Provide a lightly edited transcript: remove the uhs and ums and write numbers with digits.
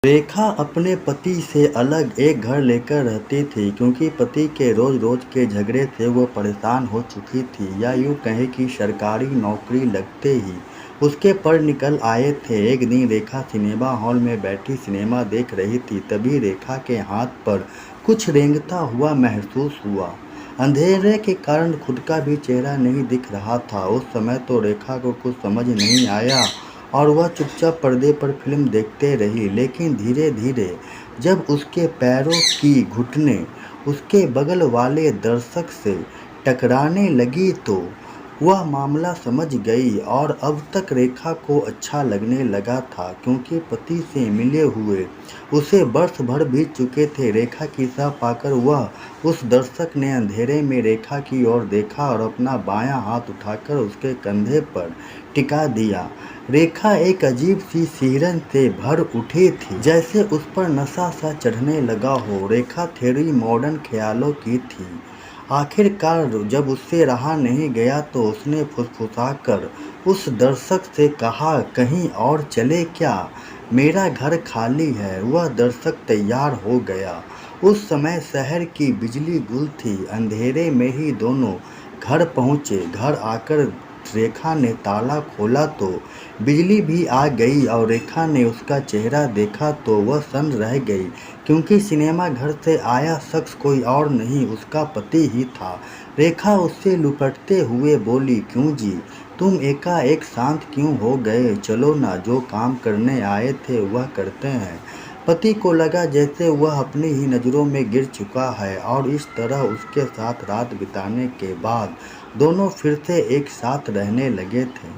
रेखा अपने पति से अलग एक घर लेकर रहती थी क्योंकि पति के रोज-रोज के झगड़े से वो परेशान हो चुकी थी, या यूँ कहें कि सरकारी नौकरी लगते ही उसके पर निकल आए थे। एक दिन रेखा सिनेमा हॉल में बैठी सिनेमा देख रही थी, तभी रेखा के हाथ पर कुछ रेंगता हुआ महसूस हुआ। अंधेरे के कारण खुद का भी चेहरा नहीं दिख रहा था। उस समय तो रेखा को कुछ समझ नहीं आया और वह चुपचाप पर्दे पर फिल्म देखते रही, लेकिन धीरे-धीरे जब उसके पैरों की घुटनें उसके बगल वाले दर्शक से टकराने लगी तो वह मामला समझ गई। और अब तक रेखा को अच्छा लगने लगा था क्योंकि पति से मिले हुए उसे वर्ष भर बीत चुके थे। रेखा की सह पाकर वह उस दर्शक ने अंधेरे में रेखा की ओर देखा और अपना बायां हाथ उठाकर उसके कंधे पर टिका दिया। रेखा एक अजीब सी सिहरन से भर उठी थी, जैसे उस पर नशा सा चढ़ने लगा हो। रेखा थोड़ी मॉडर्न ख्यालों की थी। आखिरकार जब उससे रहा नहीं गया तो उसने फुसफुसाकर उस दर्शक से कहा, कहीं और चले क्या, मेरा घर खाली है। वह दर्शक तैयार हो गया। उस समय शहर की बिजली गुल थी। अंधेरे में ही दोनों घर पहुंचे। घर आकर रेखा ने ताला खोला तो बिजली भी आ गई और रेखा ने उसका चेहरा देखा तो वह सन्न रह गई, क्योंकि सिनेमा घर से आया शख्स कोई और नहीं, उसका पति ही था। रेखा उससे लिपटते हुए बोली, क्यों जी, तुम एकाएक शांत क्यों हो गए? चलो ना, जो काम करने आए थे वह करते हैं। पति को लगा जैसे वह अपनी ही नज़रों में गिर चुका है, और इस तरह उसके साथ रात बिताने के बाद दोनों फिर से एक साथ रहने लगे थे।